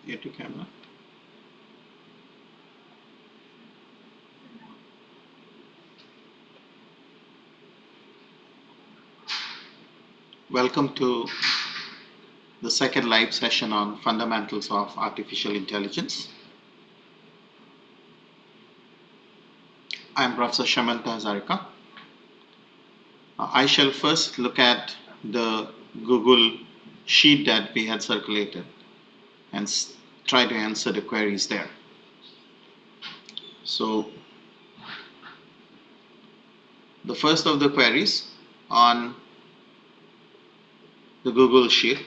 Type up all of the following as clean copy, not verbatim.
Here to camera. Welcome to the second live session on fundamentals of artificial intelligence. I am Professor Shyamanta Hazarika. I shall first look at the Google sheet that we had circulated and try to answer the queries there. So the first of the queries on the Google sheet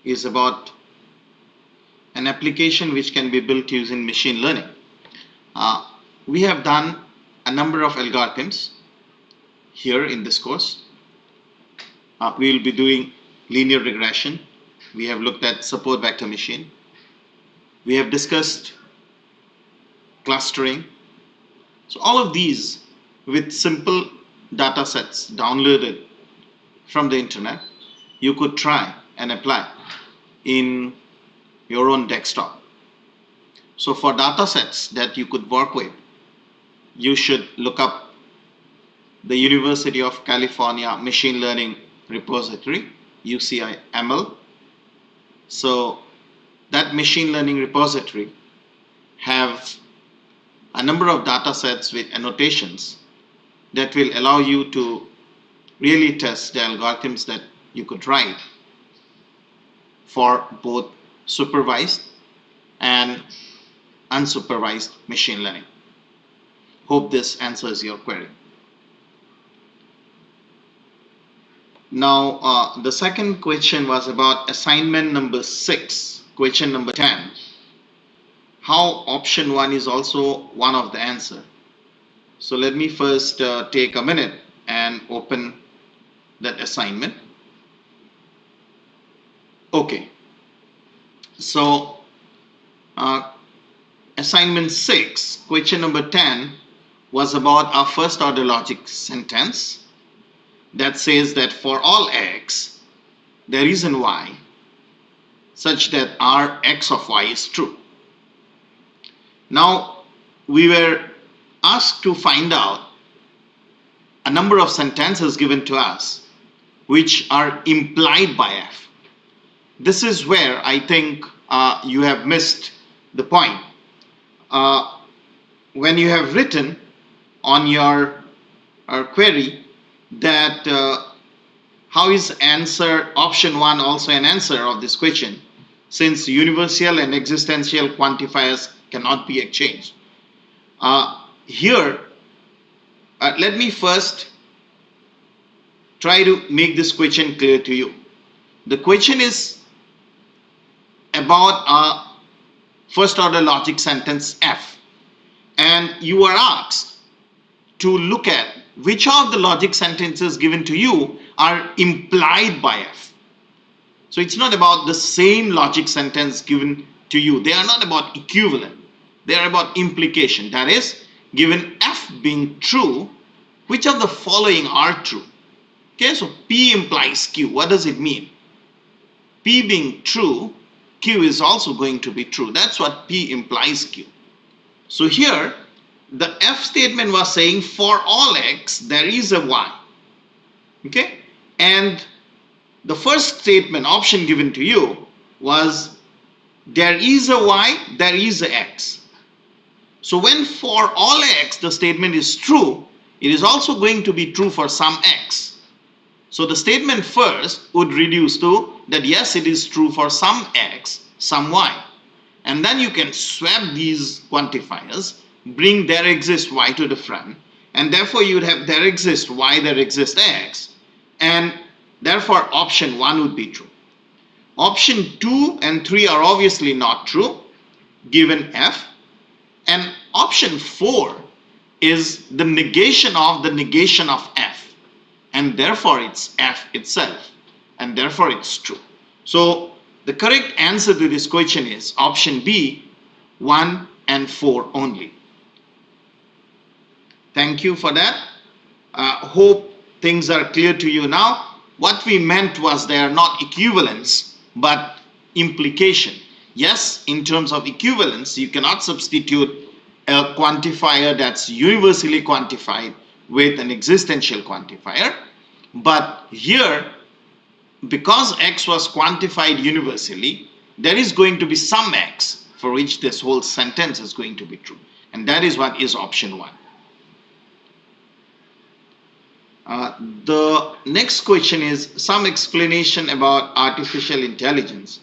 is about an application which can be built using machine learning. We have done a number of algorithms here in this course. We will be doing linear regression. We have looked at support vector machine. We have discussed clustering. So all of these with simple data sets downloaded from the internet, you could try and apply in your own desktop. So for data sets that you could work with, you should look up the University of California Machine Learning Repository, UCIML. So that machine learning repository have a number of data sets with annotations that will allow you to really test the algorithms that you could write for both supervised and unsupervised machine learning. Hope this answers your query. Now, the second question was about assignment number 6, question number 10. How option 1 is also one of the answer. So let me first take a minute and open that assignment. Okay, so assignment 6, question number 10 was about our first order logic sentence that says that for all x, there is an y such that r x of y is true. Now, we were asked to find out a number of sentences given to us which are implied by f. This is where I think you have missed the point. When you have written on your query that how is answer option 1 also an answer of this question, since universal and existential quantifiers cannot be exchanged. Here, let me first try to make this question clear to you. The question is about a first order logic sentence f, and you are asked to look at which of the logic sentences given to you are implied by f. So it's not about the same logic sentence given to you. They are not about equivalent. They are about implication. That is, given f being true, which of the following are true? Okay, so p implies q. What does it mean? P being true, q is also going to be true. That's what p implies q. So here, the f statement was saying for all x, there is a y. Okay, and the first statement, option given to you, was there is a y, there is a x. So when for all x the statement is true, it is also going to be true for some x. So the statement first would reduce to that yes, it is true for some x, some y. And then you can swap these quantifiers, bring there exists y to the front, and therefore you would have there exists y, there exists x, and therefore option 1 would be true. Option 2 and 3 are obviously not true given f, and option 4 is the negation of f, and therefore it's f itself, and therefore it's true. So the correct answer to this question is option B, 1 and 4 only. Thank you for that. Hope things are clear to you now. What we meant was they are not equivalence but implication. yes, in terms of equivalence, you cannot substitute a quantifier that's universally quantified with an existential quantifier. But here, because x was quantified universally, there is going to be some x for which this whole sentence is going to be true. And that is what is option 1. The next question is some explanation about artificial intelligence.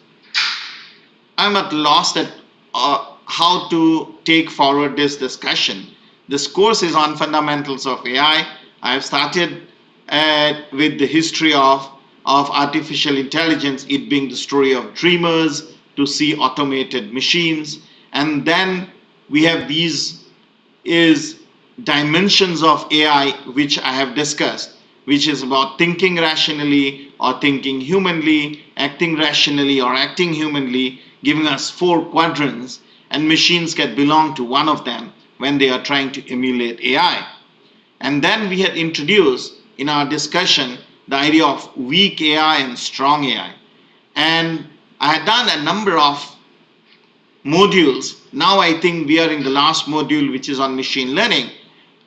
I'm at loss at how to take forward this discussion. This course is on fundamentals of AI. I have started with the history of artificial intelligence, it being the story of dreamers to see automated machines. And then we have these dimensions of AI which I have discussed, which is about thinking rationally or thinking humanly, acting rationally or acting humanly, giving us 4 quadrants, and machines can belong to one of them when they are trying to emulate AI. And then we had introduced in our discussion the idea of weak AI and strong AI. And I had done a number of modules. Now I think we are in the last module, which is on machine learning.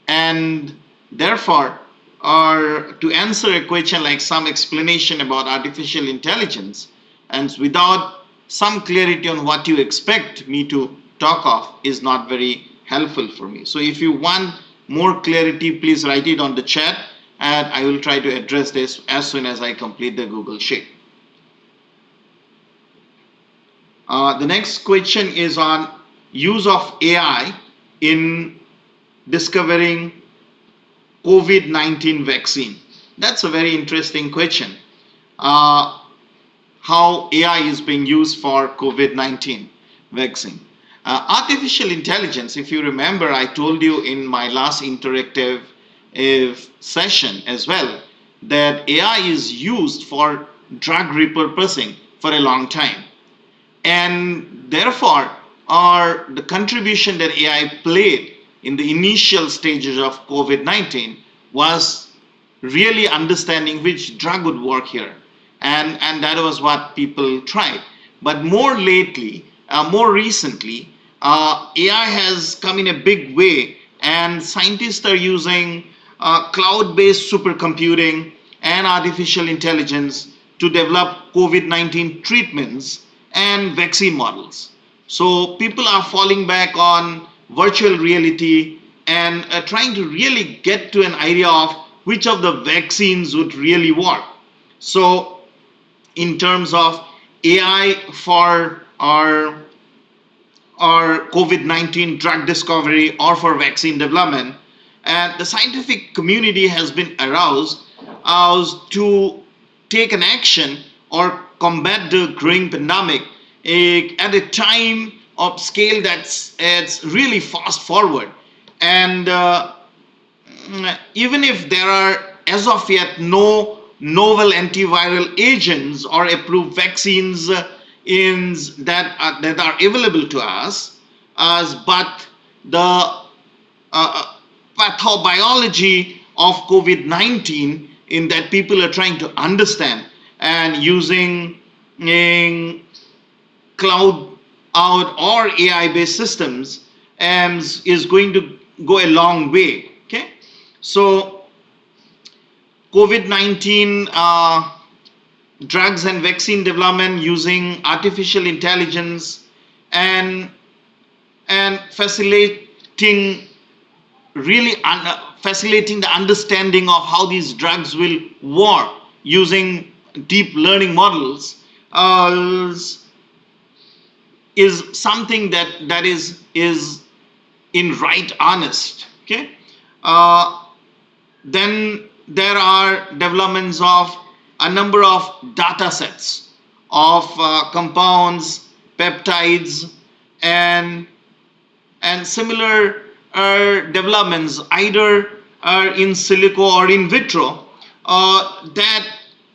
And therefore, or to answer a question like some explanation about artificial intelligence, and without some clarity on what you expect me to talk of, is not very helpful for me. So if you want more clarity, please write it on the chat, and I will try to address this as soon as I complete the Google Sheet. The next question is on use of AI in discovering COVID-19 vaccine. That's a very interesting question. How AI is being used for COVID-19 vaccine. Artificial intelligence, if you remember, I told you in my last interactive session as well, that AI is used for drug repurposing for a long time. And therefore, the contribution that AI played in the initial stages of COVID-19 was really understanding which drug would work here. And that was what people tried. But more lately, more recently, AI has come in a big way, and scientists are using cloud-based supercomputing and artificial intelligence to develop COVID-19 treatments and vaccine models. So people are falling back on virtual reality and trying to really get to an idea of which of the vaccines would really work. So in terms of AI for our COVID-19 drug discovery or for vaccine development, and the scientific community has been aroused to take an action or combat the growing pandemic at a time of scale that's really fast forward. And even if there are as of yet no novel antiviral agents or approved vaccines that are available to us, but the pathobiology of COVID-19 in that people are trying to understand, and using cloud out or AI-based systems is going to go a long way. Okay, so COVID-19 drugs and vaccine development using artificial intelligence and facilitating the understanding of how these drugs will work using deep learning models is something that is in right earnest. Okay, then there are developments of a number of data sets of compounds, peptides, and similar developments, either in silico or in vitro, that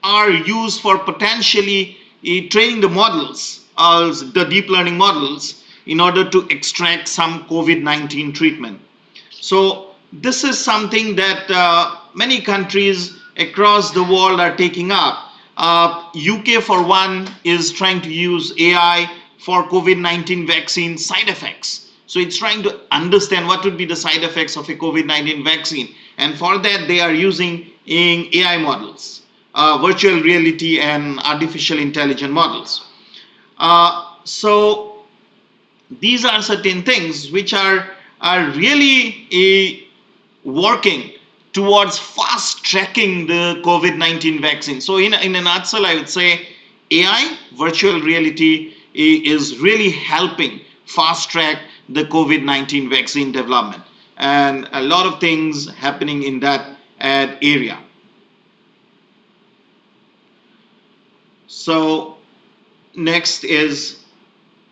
are used for potentially training the models, the deep learning models, in order to extract some COVID-19 treatment. So this is something that many countries across the world are taking up. UK, for one, is trying to use AI for COVID-19 vaccine side effects. So it's trying to understand what would be the side effects of a COVID-19 vaccine. And for that, they are using AI models, virtual reality and artificial intelligence models. So these are certain things which are really working towards fast tracking the COVID-19 vaccine. So in a nutshell, I would say AI, virtual reality, is really helping fast track the COVID-19 vaccine development, and a lot of things happening in that area. So next is,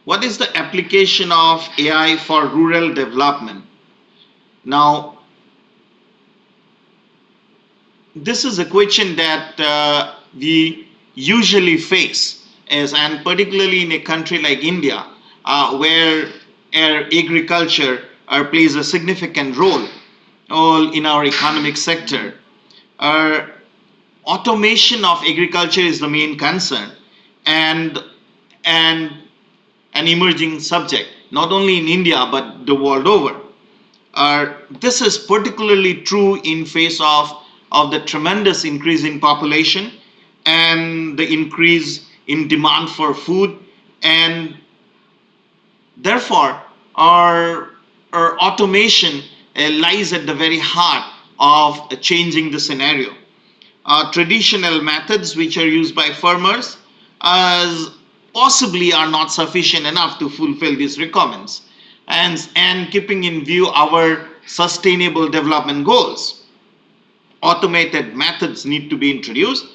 what is the application of AI for rural development? Now, this is a question that we usually face, and particularly in a country like India, where agriculture plays a significant role in our economic sector. Automation of agriculture is the main concern, and an emerging subject, not only in India but the world over. This is particularly true in face of the tremendous increase in population and the increase in demand for food, and therefore our automation lies at the very heart of changing the scenario. Traditional methods which are used by farmers as possibly are not sufficient enough to fulfill these requirements, and keeping in view our sustainable development goals. Automated methods need to be introduced,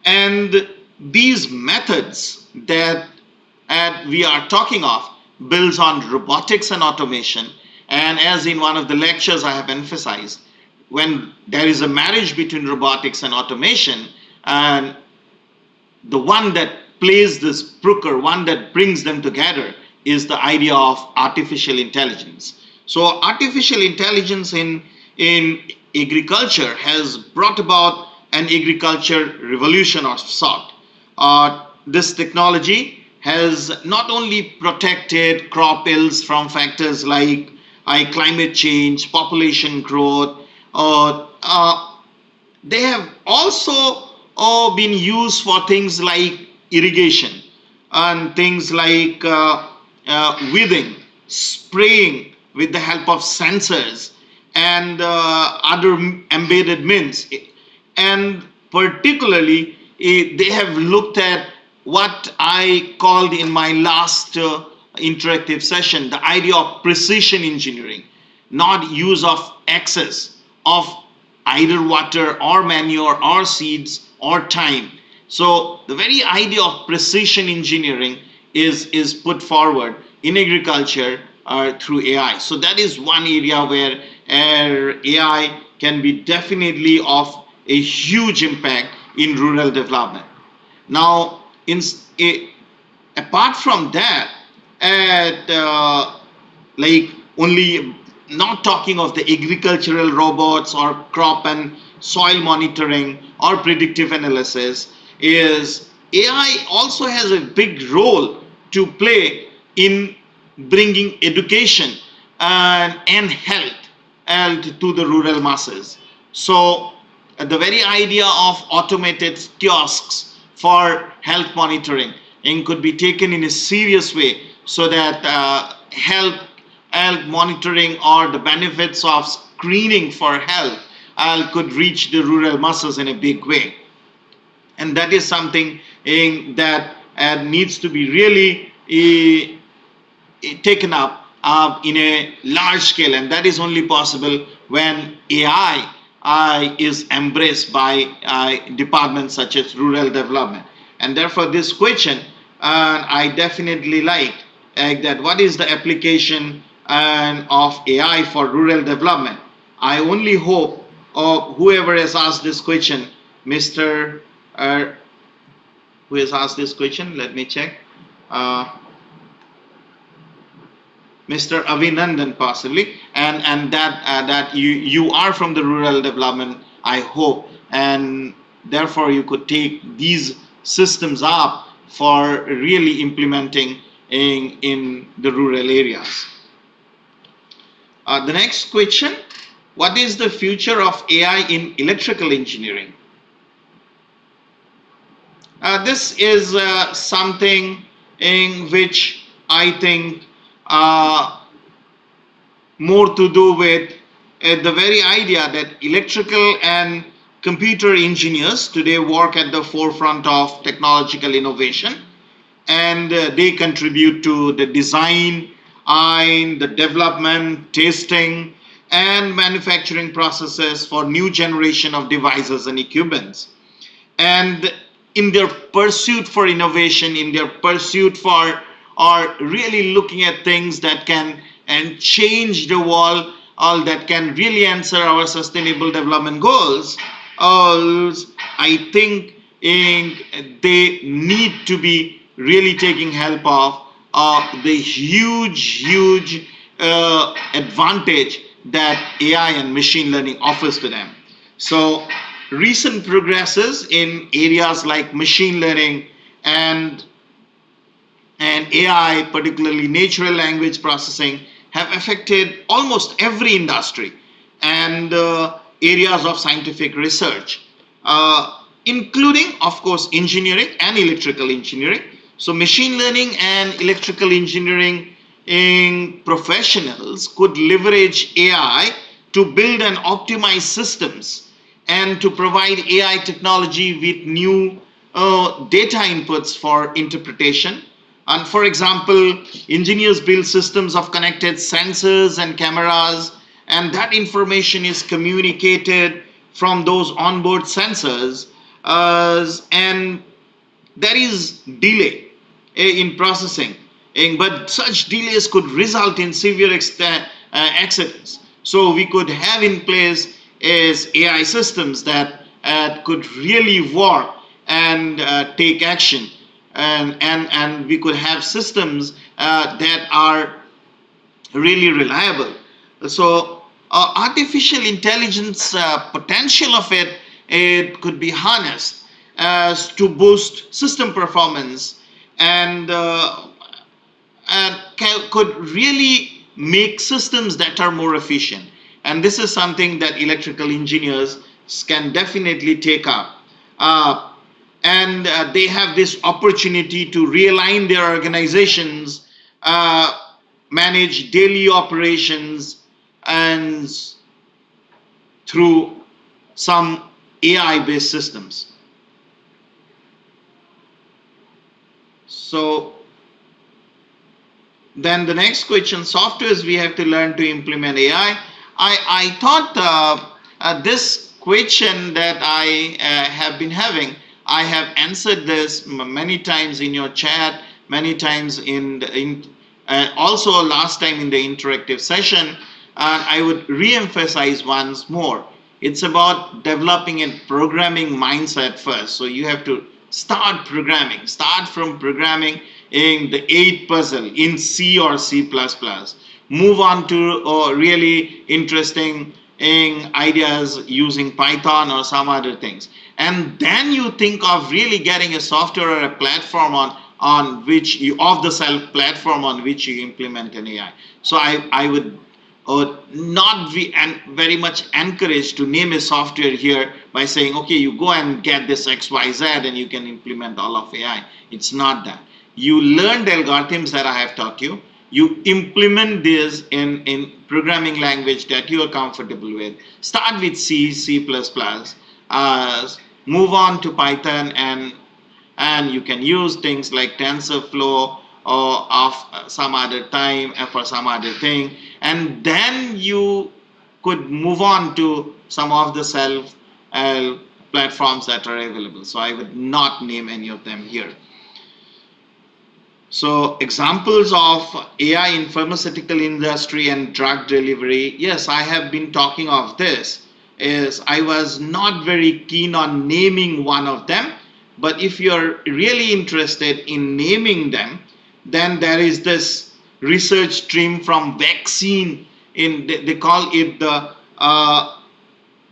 and these methods that we are talking of builds on robotics and automation. And as in one of the lectures I have emphasized, when there is a marriage between robotics and automation, and the one that plays this broker, one that brings them together, is the idea of artificial intelligence. So artificial intelligence in agriculture has brought about an agriculture revolution of sort. This technology has not only protected crop yields from factors like climate change, population growth, they have also been used for things like irrigation and things like weeding, spraying with the help of sensors and other embedded means. And particularly, they have looked at what I called in my last interactive session the idea of precision engineering, not use of excess of either water or manure or seeds or time. So the very idea of precision engineering is put forward in agriculture through AI. So that is one area where AI can be definitely of a huge impact in rural development. Now, apart from that, like only not talking of the agricultural robots or crop and soil monitoring or predictive analysis, is AI also has a big role to play in bringing education and health to the rural masses. So the very idea of automated kiosks for health monitoring and could be taken in a serious way, so that health monitoring or the benefits of screening for health could reach the rural masses in a big way. And that is something that needs to be really taken up in a large scale, and that is only possible when AI is embraced by departments such as rural development. And therefore this question I definitely like that, what is the application of AI for rural development? I only hope whoever has asked this question, Mr. Who has asked this question, let me check. Mr. Avinandan possibly, and that you are from the rural development, I hope, and therefore you could take these systems up for really implementing in the rural areas. The next question, what is the future of AI in electrical engineering? This is something in which I think more to do with the very idea that electrical and computer engineers today work at the forefront of technological innovation, and they contribute to the design and the development, testing, and manufacturing processes for new generation of devices and equipments. And in their pursuit for innovation, in their pursuit for or really looking at things that can and change the world, all that can really answer our sustainable development goals, I think they need to be really taking help of the huge advantage that AI and machine learning offers to them. So recent progresses in areas like machine learning and AI, particularly natural language processing, have affected almost every industry and areas of scientific research, including, of course, engineering and electrical engineering. So machine learning and electrical engineering professionals could leverage AI to build and optimize systems and to provide AI technology with new data inputs for interpretation. And for example, engineers build systems of connected sensors and cameras, and that information is communicated from those onboard sensors, and there is delay in processing, but such delays could result in severe accidents. So we could have in place is AI systems that could really work and take action, and we could have systems that are really reliable. So artificial intelligence potential of it could be harnessed as to boost system performance and could really make systems that are more efficient. And this is something that electrical engineers can definitely take up. And they have this opportunity to realign their organizations, manage daily operations, and through some AI-based systems. So then the next question, softwares we have to learn to implement AI. I thought this question that I have been having, I have answered this many times in your chat, many times also last time in the interactive session. I would re-emphasize once more. It's about developing a programming mindset first. So you have to start programming. Start from programming in the 8 puzzle in C or C++. Move on to really interesting ideas using Python or some other things. And then you think of really getting a software or a platform on which you, off-the-shelf platform on which you implement an AI. So I would not be very much encouraged to name a software here by saying, okay, you go and get this XYZ and you can implement all of AI. It's not that. You learn the algorithms that I have taught you. You implement this in programming language that you are comfortable with. Start with C, C++, move on to Python, and you can use things like TensorFlow or of some other time for some other thing, and then you could move on to some of the self platforms that are available. So I would not name any of them here. So examples of AI in pharmaceutical industry and drug delivery. Yes, I have been talking of this. I was not very keen on naming one of them, but if you're really interested in naming them, then there is this research stream from vaccine. They call it the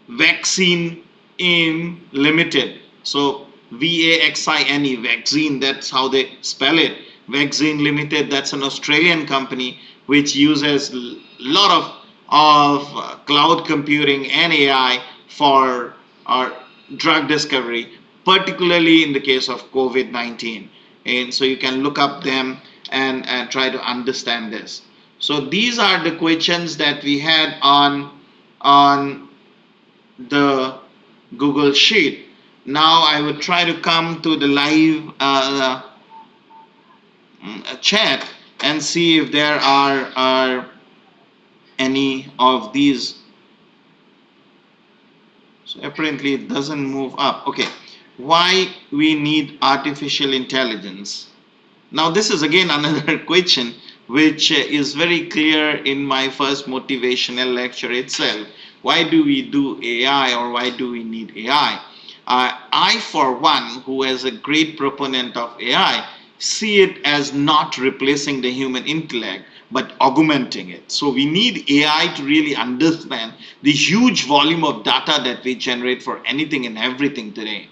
vaccine limited. So VAXINE, vaccine, that's how they spell it. Vaccine Limited, that's an Australian company which uses a lot of cloud computing and AI for drug discovery, particularly in the case of COVID-19. And so you can look up them and try to understand this. So these are the questions that we had on the Google Sheet. Now I would try to come to the live chat and see if there are any of these. So apparently it doesn't move up. Okay, why we need artificial intelligence? Now this is again another question which is very clear in my first motivational lecture itself. Why do we do AI, or why do we need AI? I, for one, who is a great proponent of AI, see it as not replacing the human intellect but augmenting it. So we need AI to really understand the huge volume of data that we generate for anything and everything today.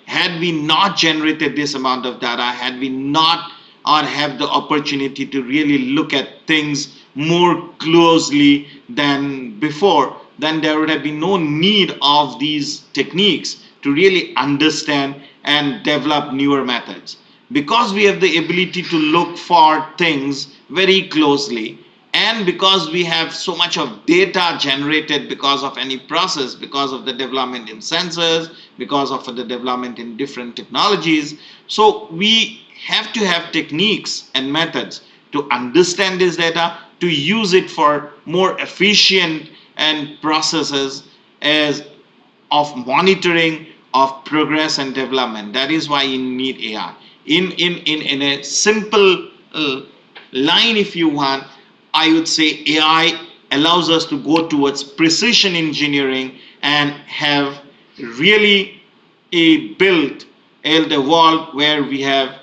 Had we not generated this amount of data, had we not or have the opportunity to really look at things more closely than before, then there would have been no need of these techniques to really understand and develop newer methods. Because we have the ability to look for things very closely, and because we have so much of data generated because of any process, because of the development in sensors, because of the development in different technologies, so we have to have techniques and methods to understand this data, to use it for more efficient and processes as of monitoring of progress and development. That is why you need AI. In a simple line, if you want, I would say AI allows us to go towards precision engineering and have really built a world where we have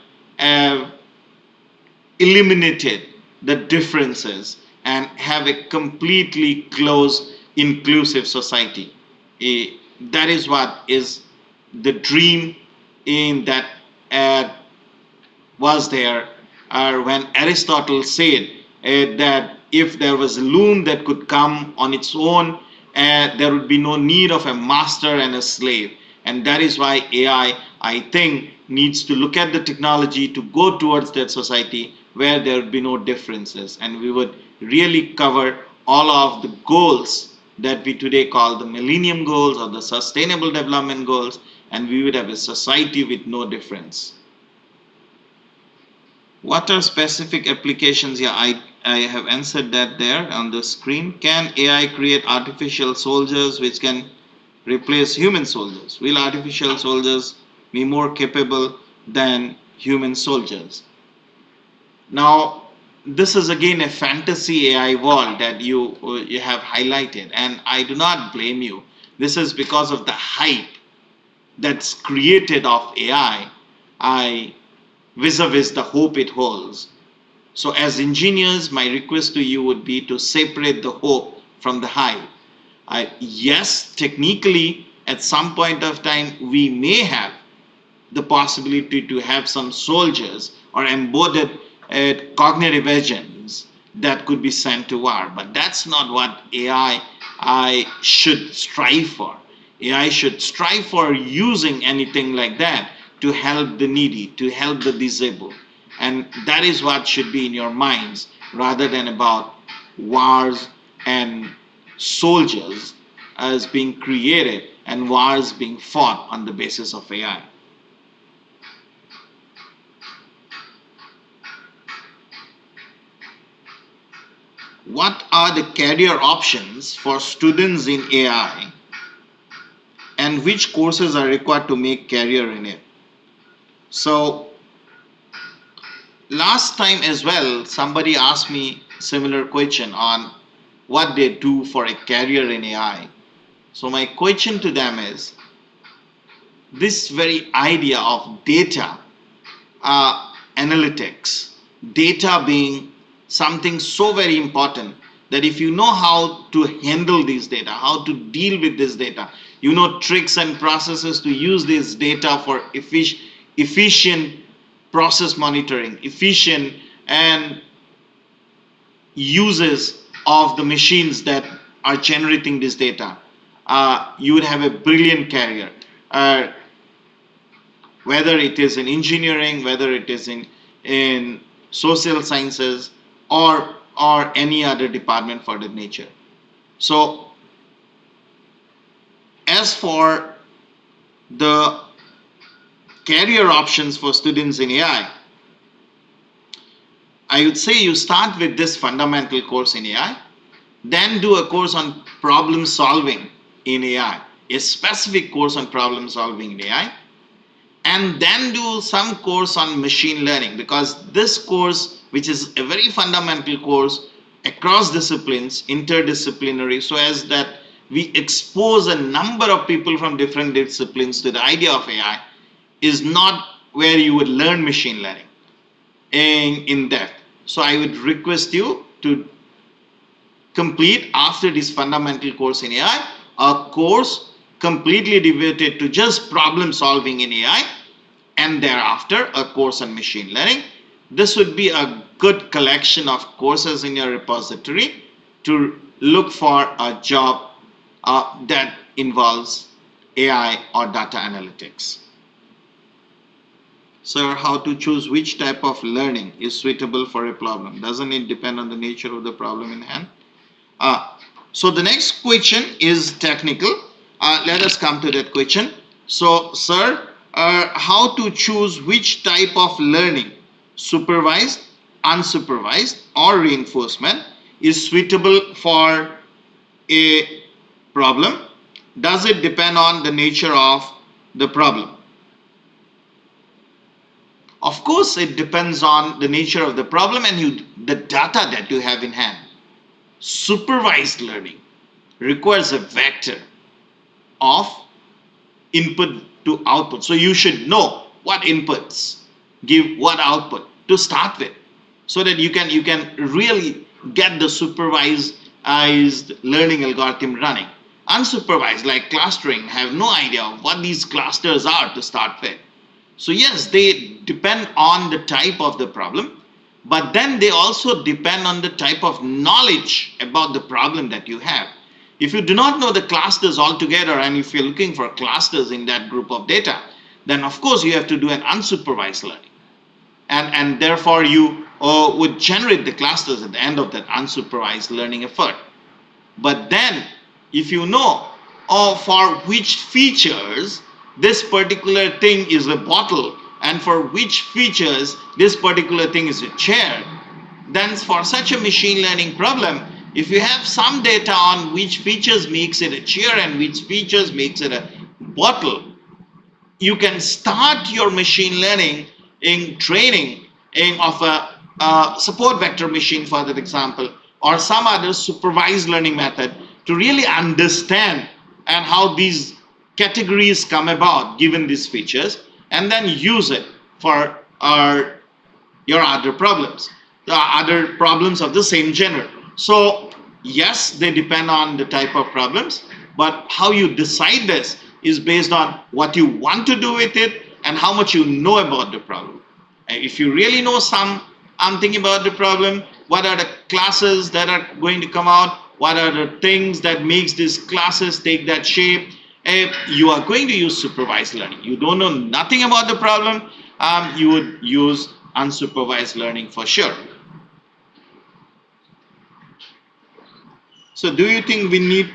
eliminated the differences and have a completely closed, inclusive society. That is what is the dream in that was there when Aristotle said that if there was a loom that could come on its own, there would be no need of a master and a slave. And that is why AI, I think, needs to look at the technology to go towards that society where there would be no differences, and we would really cover all of the goals that we today call the Millennium Goals or the Sustainable Development Goals, and we would have a society with no difference. What are specific applications? Yeah, I have answered that there on the screen. Can AI create artificial soldiers which can replace human soldiers? Will artificial soldiers be more capable than human soldiers? Now, this is again a fantasy AI world that you have highlighted, and I do not blame you. This is because of the hype that's created of AI. I vis-a-vis the hope it holds. So as engineers, my request to you would be to separate the hope from the hype. Yes, technically, at some point of time, we may have the possibility to have some soldiers or embodied cognitive agents that could be sent to war, but that's not what AI should strive for. AI should strive for using anything like that to help the needy, to help the disabled. And that is what should be in your minds, rather than about wars and soldiers as being created and wars being fought on the basis of AI. What are the career options for students in AI, and which courses are required to make career in it? So last time as well, somebody asked me similar question on what they do for a career in AI. So my question to them is, this very idea of data analytics, data being something so very important that if you know how to handle this data, how to deal with this data, you know tricks and processes to use this data for efficient process monitoring, efficient and uses of the machines that are generating this data, you would have a brilliant career. Whether it is in engineering, whether it is in social sciences, or any other department for that nature. So as for the career options for students in AI, I would say you start with this fundamental course in AI, then do a course on problem solving in AI, a specific course on problem solving in AI, and then do some course on machine learning, because this course, which is a very fundamental course across disciplines, interdisciplinary, so as that we expose a number of people from different disciplines to the idea of AI, is not where you would learn machine learning in depth. So I would request you to complete, after this fundamental course in AI, a course completely devoted to just problem solving in AI, and thereafter a course on machine learning. This would be a good collection of courses in your repository to look for a job that involves AI or data analytics. Sir, how to choose which type of learning is suitable for a problem? Doesn't it depend on the nature of the problem in hand? So the next question is technical. Let us come to that question. So, sir, how to choose which type of learning, supervised, unsupervised, or reinforcement, is suitable for a problem? Does it depend on the nature of the problem? Of course, it depends on the nature of the problem and the data that you have in hand. Supervised learning requires a vector of input to output. So you should know what inputs give what output to start with, so that you can really get the supervised learning algorithm running. Unsupervised, like clustering, have no idea what these clusters are to start with. So yes, they depend on the type of the problem, but then they also depend on the type of knowledge about the problem that you have. If you do not know the clusters altogether, and if you're looking for clusters in that group of data, then of course you have to do an unsupervised learning. And therefore you would generate the clusters at the end of that unsupervised learning effort. But then if you know for which features this particular thing is a bottle, and for which features this particular thing is a chair, then for such a machine learning problem, if you have some data on which features makes it a chair and which features makes it a bottle, you can start your machine learning in training of a support vector machine, for that example, or some other supervised learning method, to really understand and how these categories come about given these features, and then use it for your other problems, the other problems of the same genre. So yes, they depend on the type of problems, but how you decide this is based on what you want to do with it and how much you know about the problem. If you really know something about the problem, what are the classes that are going to come out, what are the things that makes these classes take that shape, you are going to use supervised learning. You don't know nothing about the problem, you would use unsupervised learning for sure. So do you think we need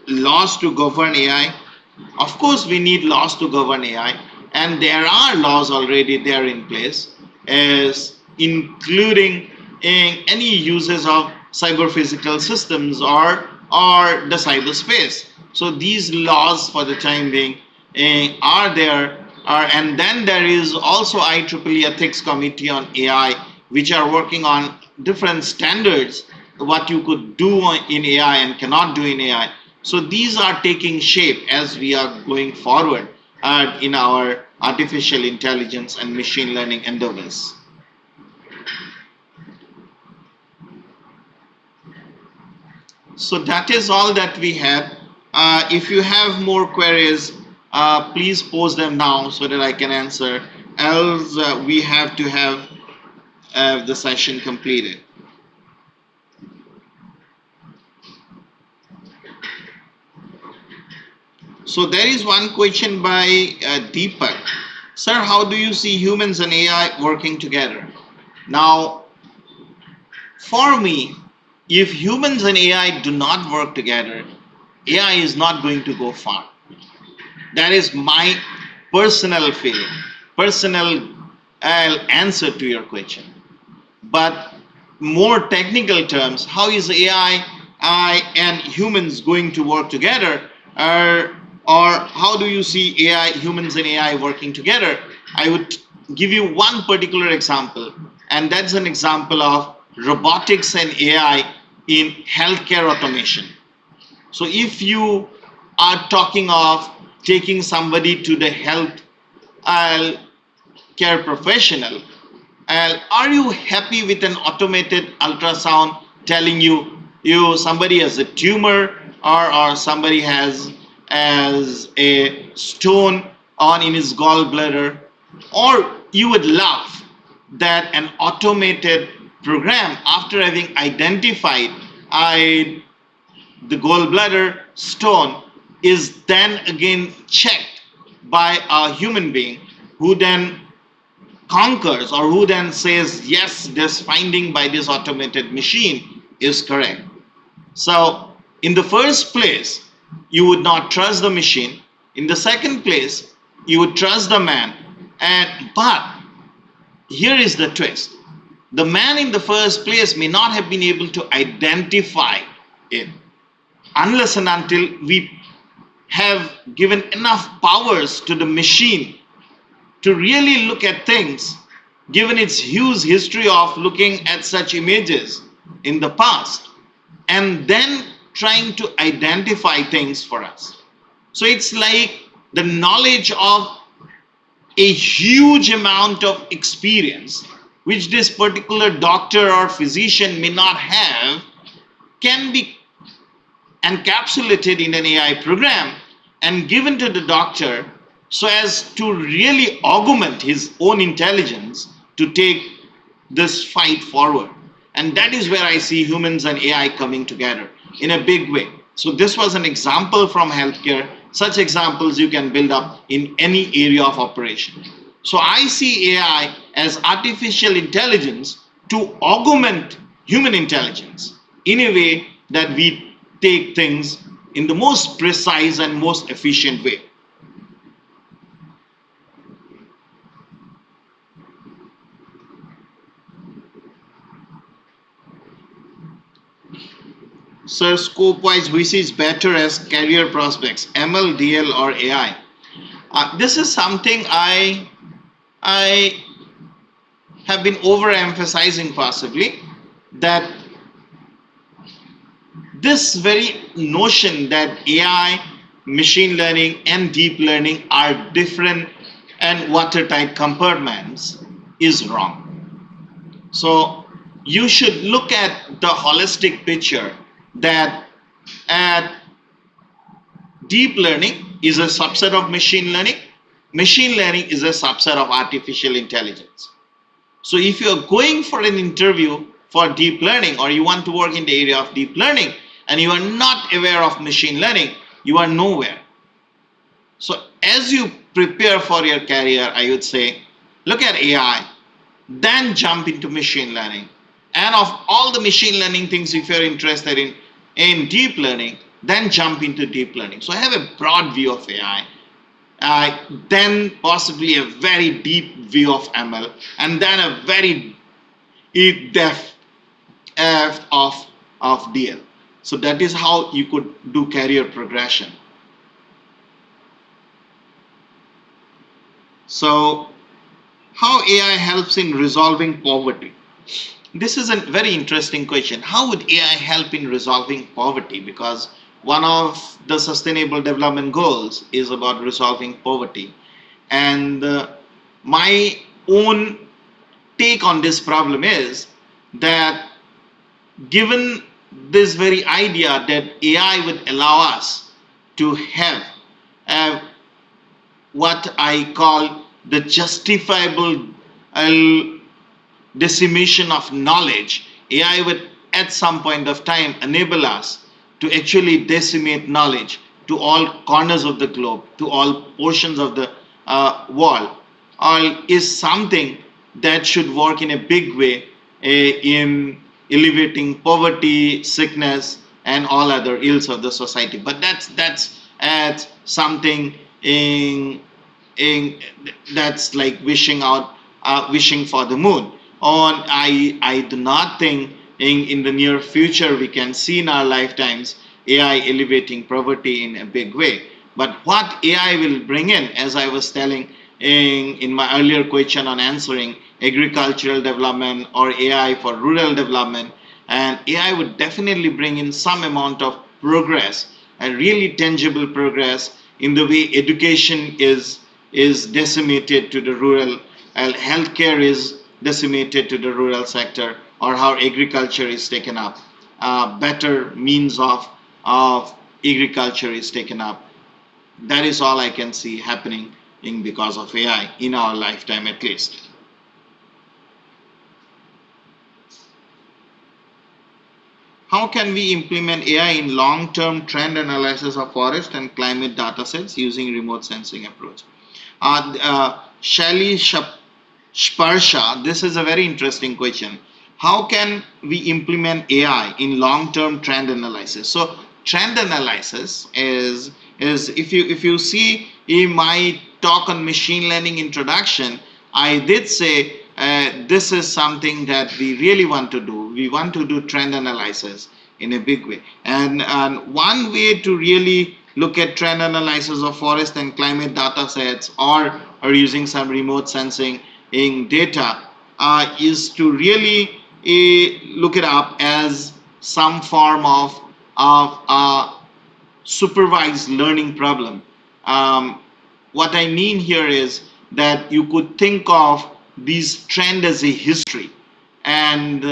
laws to govern AI? Of course we need laws to govern AI, and there are laws already there in place, as including in any uses of cyber physical systems or the cyberspace. So these laws for the time being are there, and then there is also IEEE Ethics Committee on AI, which are working on different standards, what you could do in AI and cannot do in AI. So these are taking shape as we are going forward in our artificial intelligence and machine learning endeavors. So that is all that we had. If you have more queries, please post them now so that I can answer. else we have to have the session completed. So there is one question by Deepak. Sir, how do you see humans and AI working together? Now, for me, if humans and AI do not work together, AI is not going to go far. That is my personal feeling, personal answer to your question. But more technical terms, how is AI and humans going to work together? Or how do you see AI, humans and AI working together? I would give you one particular example, and that's an example of robotics and AI in healthcare automation. So if you are talking of taking somebody to the health uh, care professional, are you happy with an automated ultrasound telling you somebody has a tumor, or somebody has a stone on in his gallbladder? Or you would love that an automated program, after having identified the gallbladder stone, is then again checked by a human being, who then conquers, or who then says, yes, this finding by this automated machine is correct. So in the first place, you would not trust the machine. In the second place, you would trust the man. But here is the twist: the man in the first place may not have been able to identify it unless and until we have given enough powers to the machine to really look at things, given its huge history of looking at such images in the past, and then trying to identify things for us. So it's like the knowledge of a huge amount of experience, which this particular doctor or physician may not have, can be encapsulated in an AI program and given to the doctor, so as to really augment his own intelligence to take this fight forward. And that is where I see humans and AI coming together in a big way. So this was an example from healthcare. Such examples you can build up in any area of operation. So I see AI as artificial intelligence to augment human intelligence in a way that we take things in the most precise and most efficient way. Sir, scope-wise, which is better as career prospects, ML, DL, or AI? This is something I have been overemphasizing, possibly, that this very notion that AI, machine learning, and deep learning are different and watertight compartments is wrong. So you should look at the holistic picture, that deep learning is a subset of machine learning. Machine learning is a subset of artificial intelligence. So if you are going for an interview for deep learning, or you want to work in the area of deep learning, and you are not aware of machine learning, you are nowhere. So as you prepare for your career, I would say, look at AI, then jump into machine learning. And of all the machine learning things, if you're interested in deep learning, then jump into deep learning. So have a broad view of AI, then possibly a very deep view of ML, and then a very depth of DL. So that is how you could do career progression. So how AI helps in resolving poverty? This is a very interesting question. How would AI help in resolving poverty? Because one of the sustainable development goals is about resolving poverty. And my own take on this problem is that, given this very idea that AI would allow us to have what I call the justifiable uh, decimation of knowledge. AI would at some point of time enable us to actually decimate knowledge to all corners of the globe, to all portions of the world, all is something that should work in a big way in alleviating poverty, sickness, and all other ills of the society. But that's something in that's like wishing for the moon. On I do not think in the near future we can see in our lifetimes AI elevating poverty in a big way. But what AI will bring in, as I was telling in my earlier question on answering agricultural development or AI for rural development, and AI would definitely bring in some amount of progress, a really tangible progress in the way education is decimated to the rural, healthcare is decimated to the rural sector, or how agriculture is taken up. Better means of agriculture is taken up. That is all I can see happening in because of AI in our lifetime at least. How can we implement AI in long-term trend analysis of forest and climate data sets using remote sensing approach? Shali Sparsha, this is a very interesting question. How can we implement AI in long-term trend analysis? So trend analysis is if you see in my talk on machine learning introduction, I did say this is something that we really want to do. We want to do trend analysis in a big way. And one way to really look at trend analysis of forest and climate data sets, or using some remote sensing in data, is to really look it up as some form of supervised learning problem. What I mean here is that you could think of this trend as a history, and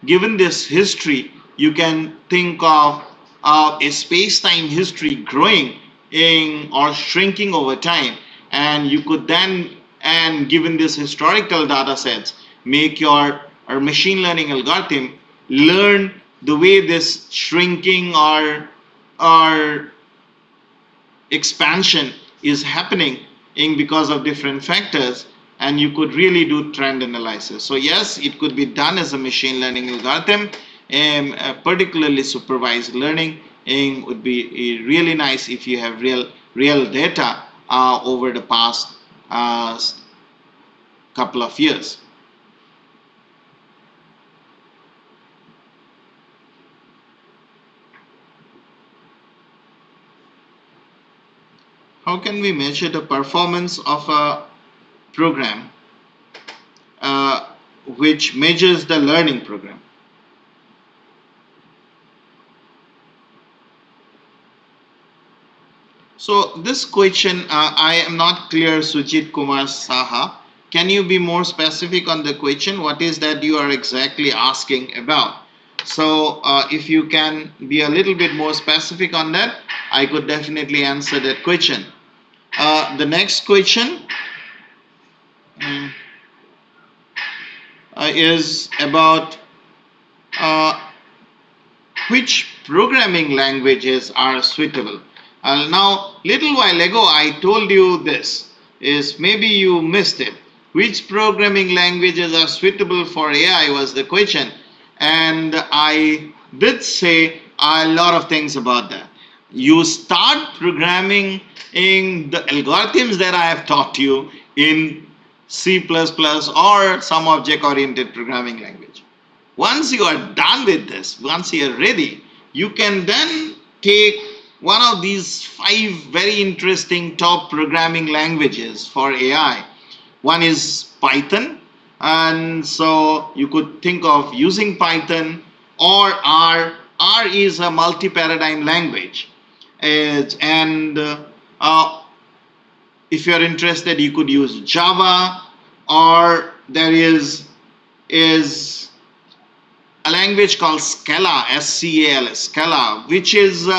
given this history, you can think of a space-time history growing in or shrinking over time, and you could then, and given this historical data sets, make your machine learning algorithm learn the way this shrinking or expansion is happening in because of different factors, and you could really do trend analysis. So yes, it could be done as a machine learning algorithm, and particularly supervised learning would be really nice if you have real data over the past couple of years. How can we measure the performance of a program which measures the learning program? So this question, I am not clear, Sujit Kumar Saha. Can you be more specific on the question? What is that you are exactly asking about? So if you can be a little bit more specific on that, I could definitely answer that question. The next question is about which programming languages are suitable. Now, little while ago, I told you this, is maybe you missed it. Which programming languages are suitable for AI was the question, and I did say a lot of things about that. You start programming in the algorithms that I have taught you in C++ or some object-oriented programming language. Once you are done with this, once you are ready, you can then take one of these 5 very interesting top programming languages for AI. One is Python, and so you could think of using Python or R. R is a multi-paradigm language, and if you are interested, you could use Java, or there is a language called Scala, SCAL, Scala, which is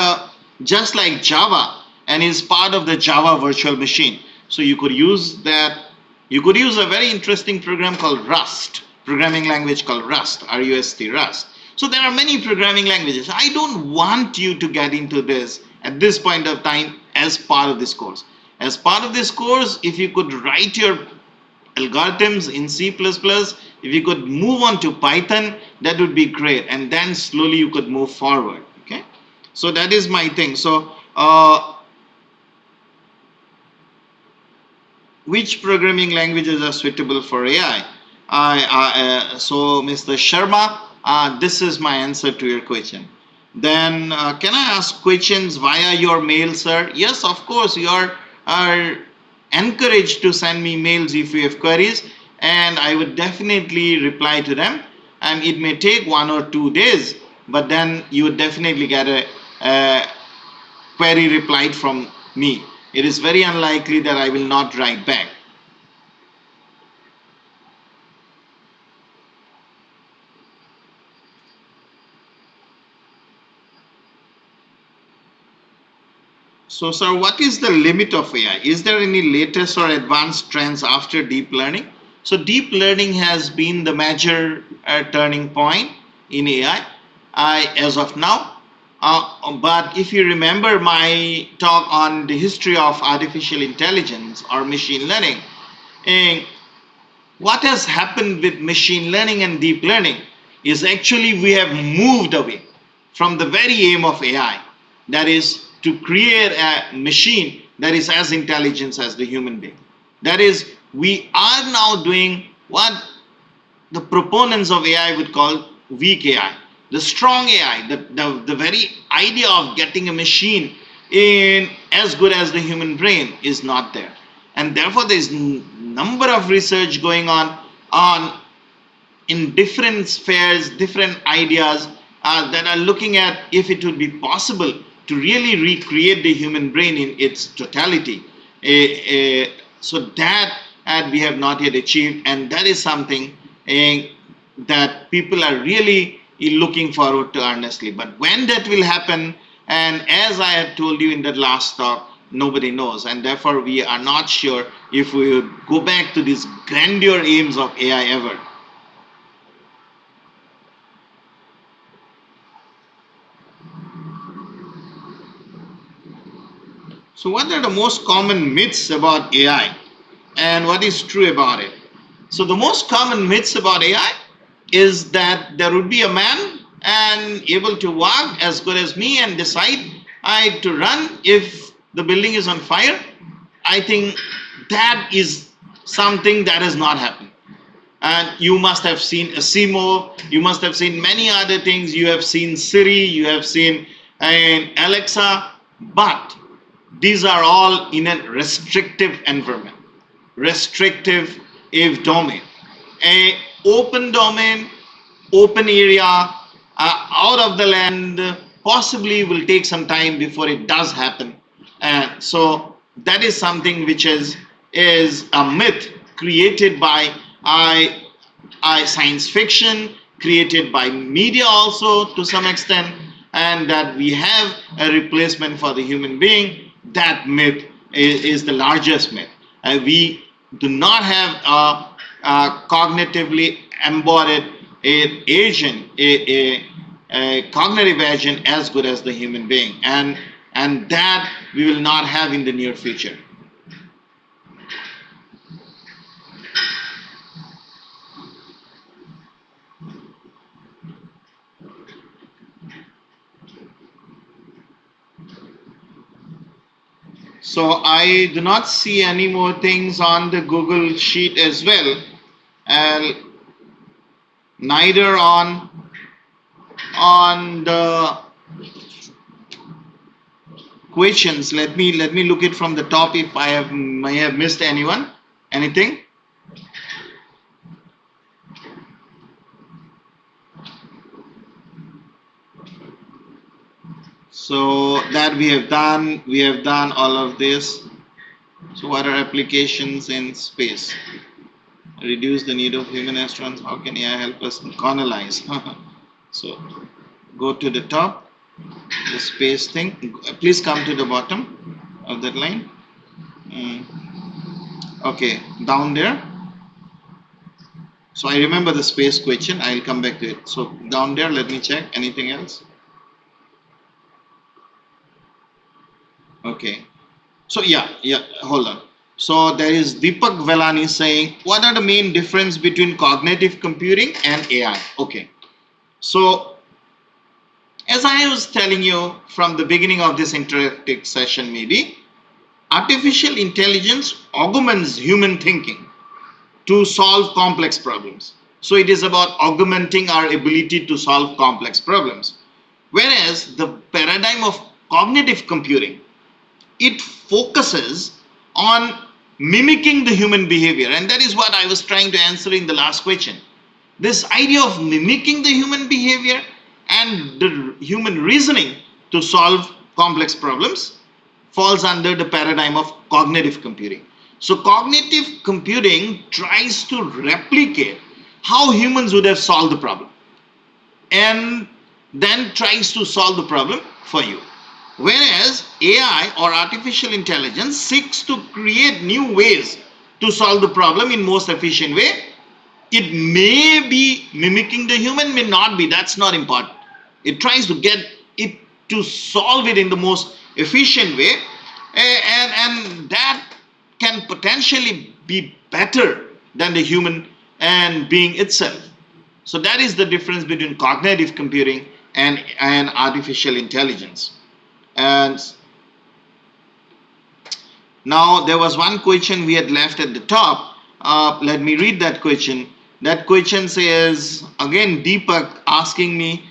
just like Java and is part of the Java virtual machine. So you could use that You could use a very interesting program called Rust, programming language called Rust, R-U-S-T, Rust. So there are many programming languages. I don't want you to get into this at this point of time as part of this course. As part of this course, if you could write your algorithms in C++, if you could move on to Python, that would be great. And then slowly you could move forward. Okay. So that is my thing. So which programming languages are suitable for AI? So Mr. Sharma, this is my answer to your question. Then can I ask questions via your mail, sir? Yes, of course. You are encouraged to send me mails if you have queries, and I would definitely reply to them. And it may take 1 or 2 days, but then you would definitely get a query replied from me. It is very unlikely that I will not write back. So, sir, what is the limit of AI? Is there any latest or advanced trends after deep learning? So, deep learning has been the major turning point in AI as of now. But if you remember my talk on the history of artificial intelligence or machine learning, eh, what has happened with machine learning and deep learning is actually we have moved away from the very aim of AI, that is to create a machine that is as intelligent as the human being. That is, we are now doing what the proponents of AI would call weak AI. The strong AI, the very idea of getting a machine in as good as the human brain is not there. And therefore, there is number of research going on in different spheres, different ideas that are looking at if it would be possible to really recreate the human brain in its totality. So that we have not yet achieved, and that is something that people are really looking forward to earnestly. But when that will happen, and as I had told you in the last talk, nobody knows, and therefore we are not sure if we would go back to these grandeur aims of AI ever. So, what are the most common myths about AI and what is true about it? So, the most common myths about AI is that there would be a man and able to walk as good as me and decide I to run if the building is on fire. I think that is something that has not happened. And you must have seen Asimo, you must have seen many other things, you have seen Siri, you have seen Alexa, but these are all in a restrictive environment, restrictive if domain. A open domain, open area, out of the land, possibly will take some time before it does happen. And so that is something which is a myth created by science fiction, created by media also to some extent, and that we have a replacement for the human being. That myth is the largest myth. We do not have a cognitively embodied agent, a cognitive agent as good as the human being, and that we will not have in the near future. So I do not see any more things on the Google sheet as well, and neither on the questions. Let me look it from the top if I may have missed anything. So that we have done all of this. So what are applications in space? Reduce the need of human astronauts. How can AI help us colonize? So go to the top, the space thing. Please come to the bottom of that line. Okay, down there. So I remember the space question. I'll come back to it. So down there, let me check. Anything else? Okay. So yeah, hold on. So there is Deepak Velani saying, what are the main difference between cognitive computing and AI? Okay. So as I was telling you from the beginning of this interactive session, maybe artificial intelligence augments human thinking to solve complex problems. So it is about augmenting our ability to solve complex problems. Whereas the paradigm of cognitive computing, it focuses on mimicking the human behavior, and that is what I was trying to answer in the last question. This idea of mimicking the human behavior and the human reasoning to solve complex problems falls under the paradigm of cognitive computing. So cognitive computing tries to replicate how humans would have solved the problem and then tries to solve the problem for you. Whereas AI or artificial intelligence seeks to create new ways to solve the problem in most efficient way. It may be mimicking the human, may not be. That's not important. It tries to get it to solve it in the most efficient way, and that can potentially be better than the human and being itself. So that is the difference between cognitive computing and artificial intelligence. And now there was one question we had left at the top. Let me read that question. That question says, again, Deepak asking me,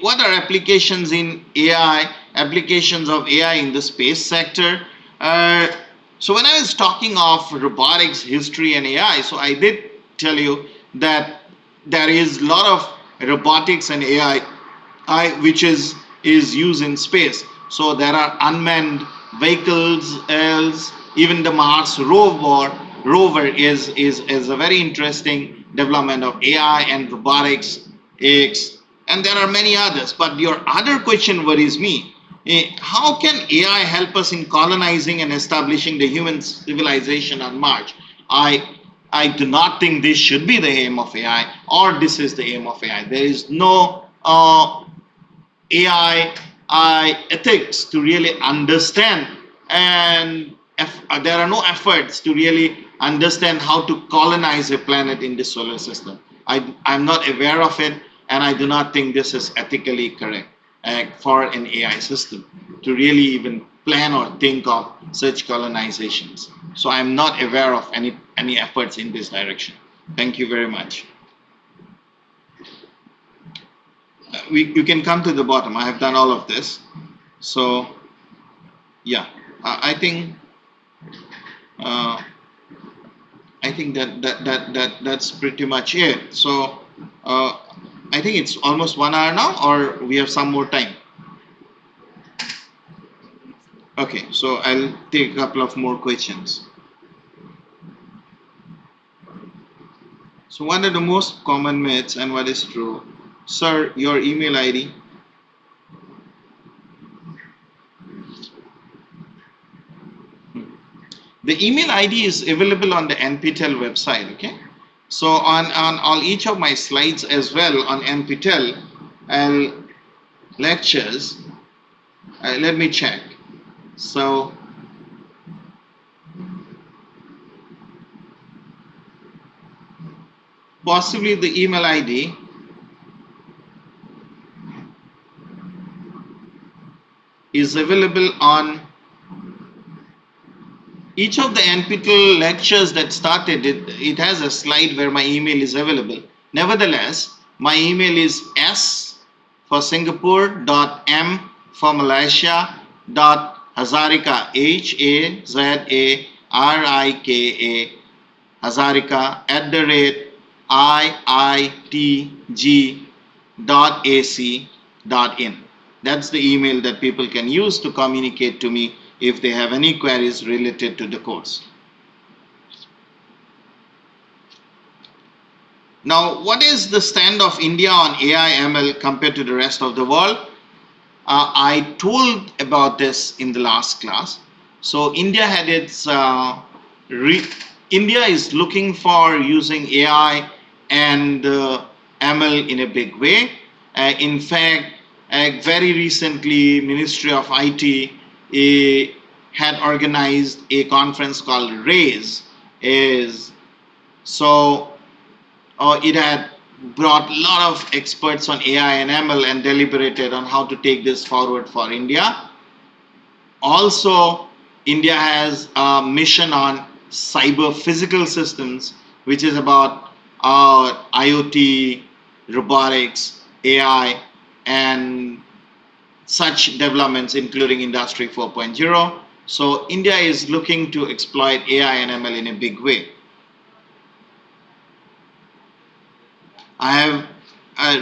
what are applications in AI, applications of AI in the space sector? So when I was talking of robotics, history, and AI, so I did tell you that there is a lot of robotics and AI which is used in space. So there are unmanned vehicles, else even the Mars rover is a very interesting development of AI and robotics, X, and there are many others. But your other question worries me. How can AI help us in colonizing and establishing the human civilization on Mars? I do not think this should be the aim of AI, or this is the aim of AI. There is no AI ethics to really understand, and there are no efforts to really understand how to colonize a planet in the solar system. I'm not aware of it, and I do not think this is ethically correct for an AI system to really even plan or think of such colonizations. So I'm not aware of any efforts in this direction. Thank you very much. You can come to the bottom. I have done all of this. So yeah, I think that's pretty much it. So I think it's almost 1 hour now, or we have some more time. Okay, so I'll take a couple of more questions. So what are the most common myths and what is true? Sir, your email ID. The email ID is available on the NPTEL website, okay? So on each of my slides as well on NPTEL and lectures, let me check. So possibly the email ID is available on each of the NPTEL lectures that started. It has a slide where my email is available. Nevertheless, my email is S for Singapore .m for Malaysia .Hazarika HAZARIKA Hazarika @IITG.ac.in. That's the email that people can use to communicate to me if they have any queries related to the course. Now, what is the stand of India on AI ML compared to the rest of the world? I told about this in the last class. So India had its India is looking for using AI and ML in a big way. In fact, very recently, Ministry of IT had organized a conference called RAISE. Is so it had brought a lot of experts on AI and ML and deliberated on how to take this forward for India. Also, India has a mission on cyber physical systems, which is about IoT, robotics, AI, and such developments, including Industry 4.0. So, India is looking to exploit AI and ML in a big way. I have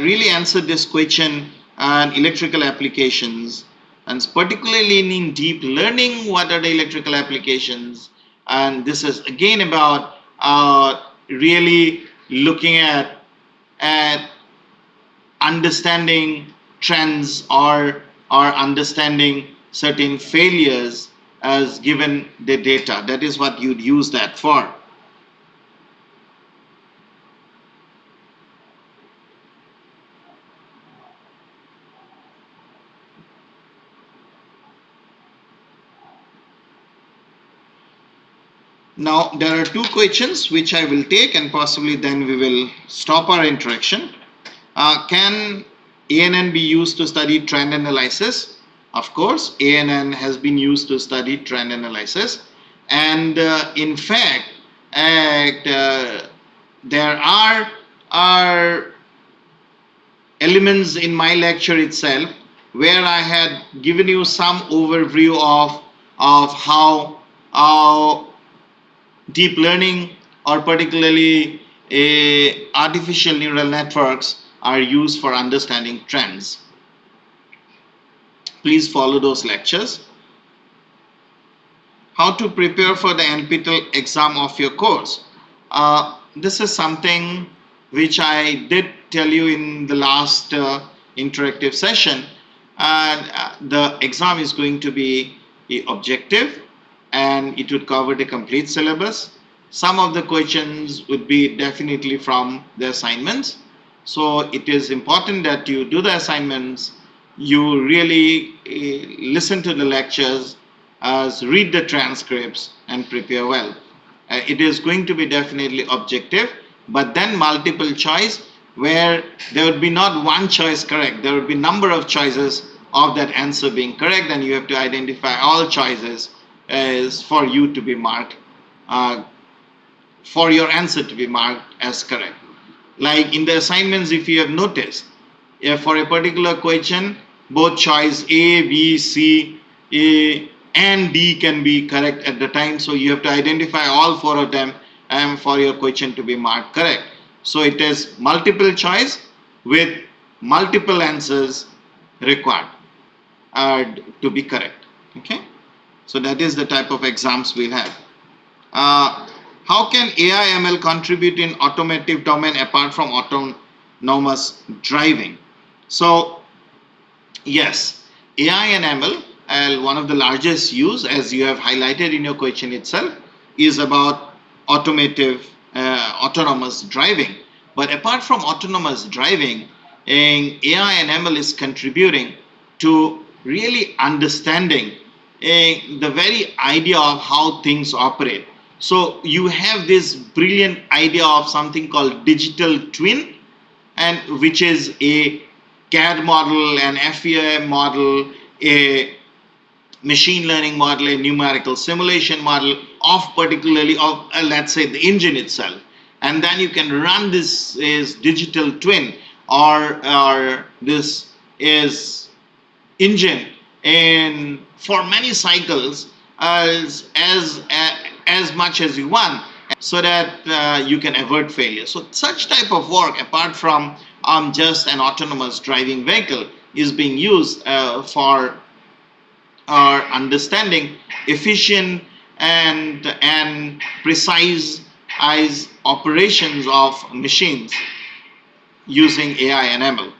really answered this question on electrical applications, and particularly in deep learning. What are the electrical applications? And this is again about really looking at understanding trends or understanding certain failures as given the data. That is what you'd use that for. Now, there are two questions which I will take, and possibly then we will stop our interaction. Can ANN be used to study trend analysis? Of course, ANN has been used to study trend analysis, and in fact, there are elements in my lecture itself where I had given you some overview of how deep learning or particularly artificial neural networks are used for understanding trends. Please follow those lectures. How to prepare for the NPTEL exam of your course. This is something which I did tell you in the last interactive session. The exam is going to be objective, and it would cover the complete syllabus. Some of the questions would be definitely from the assignments. So it is important that you do the assignments, you really listen to the lectures, read the transcripts, and prepare well. It is going to be definitely objective, but then multiple choice, where there would be not one choice correct. There would be number of choices of that answer being correct, and you have to identify all choices as for you to be marked, for your answer to be marked as correct. Like in the assignments, if you have noticed, if for a particular question, both choice A, B, C, A, and D can be correct at the time. So you have to identify all four of them and for your question to be marked correct. So it is multiple choice with multiple answers required to be correct. Okay. So that is the type of exams we'll have. How can AI ML contribute in automotive domain apart from autonomous driving? So yes, AI and ML, one of the largest use, as you have highlighted in your question itself, is about autonomous driving. But apart from autonomous driving, AI and ML is contributing to really understanding the very idea of how things operate. So you have this brilliant idea of something called digital twin, and which is a CAD model, an FEM model, a machine learning model, a numerical simulation model of particularly of let's say the engine itself, and then you can run this is digital twin or this is engine in for many cycles as much as you want, so that you can avert failure. So such type of work, apart from just an autonomous driving vehicle, is being used for our understanding efficient and precise operations of machines using AI and ML.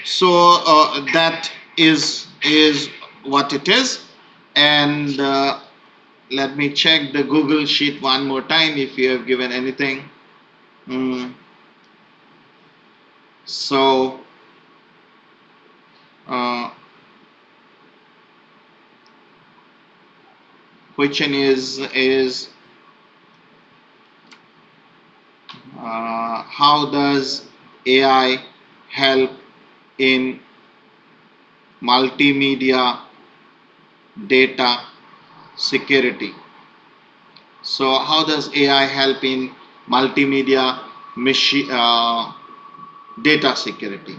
So that is what it is, and let me check the Google Sheet one more time if you have given anything. Mm. So, uh, question is how does AI help in multimedia data security? So, how does AI help in multimedia data security?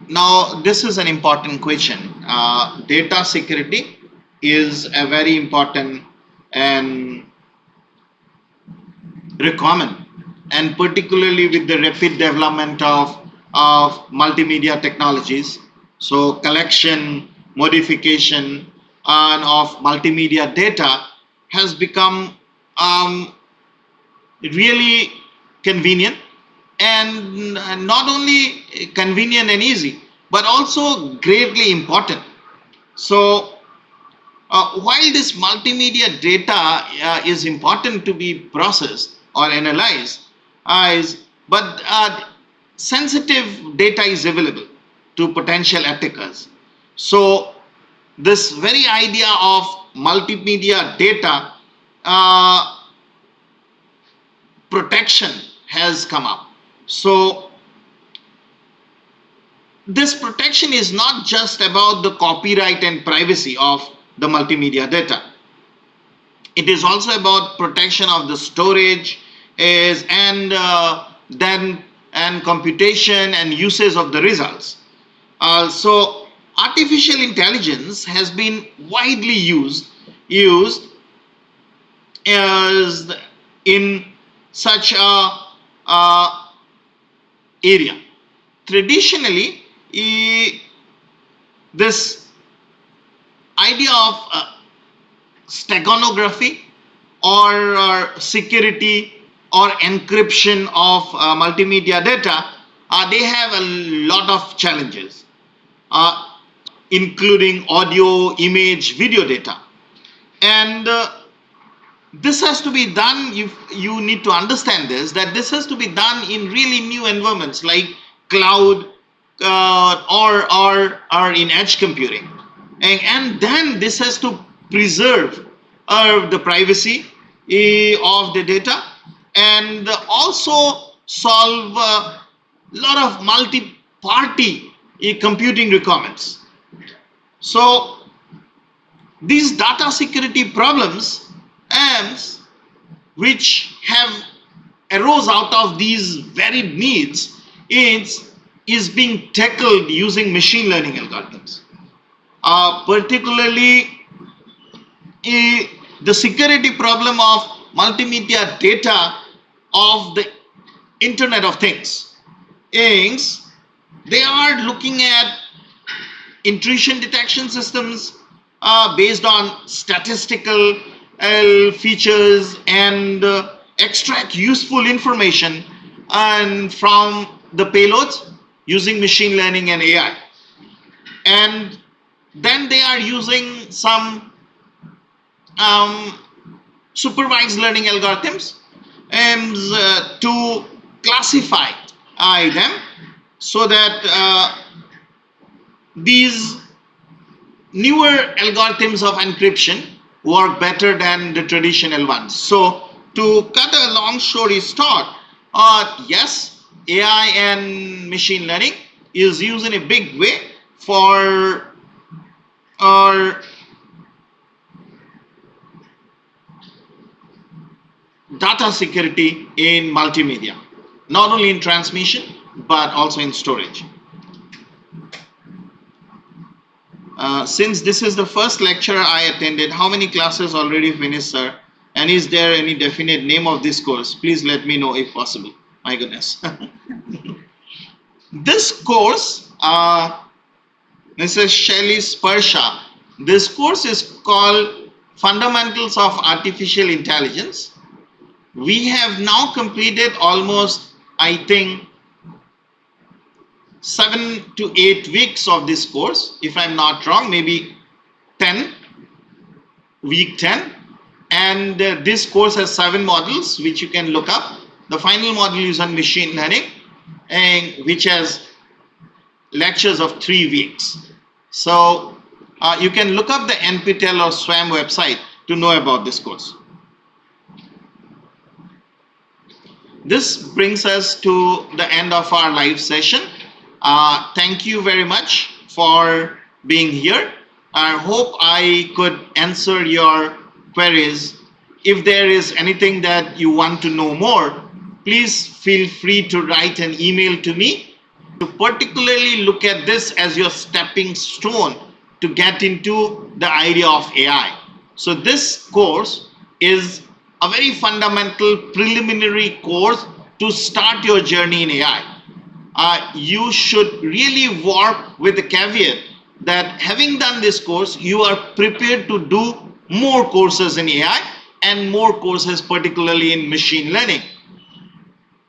Now, this is an important question. Data security is a very important and requirement, and particularly with the rapid development of multimedia technologies. So, collection, modification, and of multimedia data has become really convenient, and not only convenient and easy, but also greatly important. So, while this multimedia data is important to be processed or analyzed, but sensitive data is available to potential attackers. So, this very idea of multimedia data protection has come up. So, this protection is not just about the copyright and privacy of the multimedia data. It is also about protection of the storage is and computation and usage of the results. So artificial intelligence has been widely used as in such a area. Traditionally, this idea of steganography or security or encryption of multimedia data, they have a lot of challenges, including audio, image, video data. And this has to be done, you need to understand this, that this has to be done in really new environments like cloud or in edge computing. And then this has to preserve the privacy of the data, and also solve a lot of multi-party computing requirements. So these data security problems which have arose out of these varied needs is being tackled using machine learning algorithms. Particularly the security problem of multimedia data of the Internet of Things. They are looking at intrusion detection systems based on statistical features and extract useful information and from the payloads using machine learning and AI. And then they are using some supervised learning algorithms to classify them so that these newer algorithms of encryption work better than the traditional ones. So to cut a long story short, yes, AI and machine learning is used in a big way for our data security in multimedia, not only in transmission but also in storage. Since this is the first lecture I attended, how many classes already finished, sir? And is there any definite name of this course? Please let me know if possible. My goodness. This course, Mrs. Shelly Sparsha, this course is called Fundamentals of Artificial Intelligence. We have now completed almost, I think, 7 to 8 weeks of this course, if I'm not wrong, maybe 10. week 10, and this course has 7 modules which you can look up. The final module is on machine learning, and which has lectures of 3 weeks. So you can look up the NPTEL or SWAM website to know about this course. This brings us to the end of our live session. Thank you very much for being here. I hope I could answer your queries. If there is anything that you want to know more, please feel free to write an email to me. To particularly look at this as your stepping stone to get into the idea of AI. So this course is a very fundamental preliminary course to start your journey in AI. You should really work with the caveat that having done this course, you are prepared to do more courses in AI and more courses particularly in machine learning.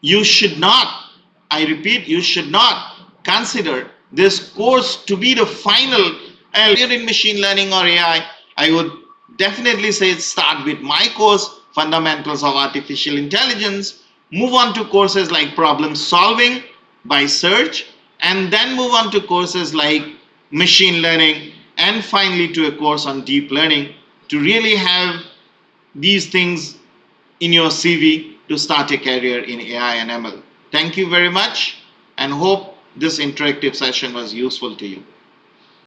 You should not, I repeat, you should not consider this course to be the final in machine learning or AI. I would definitely say start with my course, Fundamentals of Artificial Intelligence, move on to courses like Problem Solving by Search, and then move on to courses like Machine Learning, and finally to a course on Deep Learning to really have these things in your CV to start a career in AI and ML. Thank you very much, and hope this interactive session was useful to you.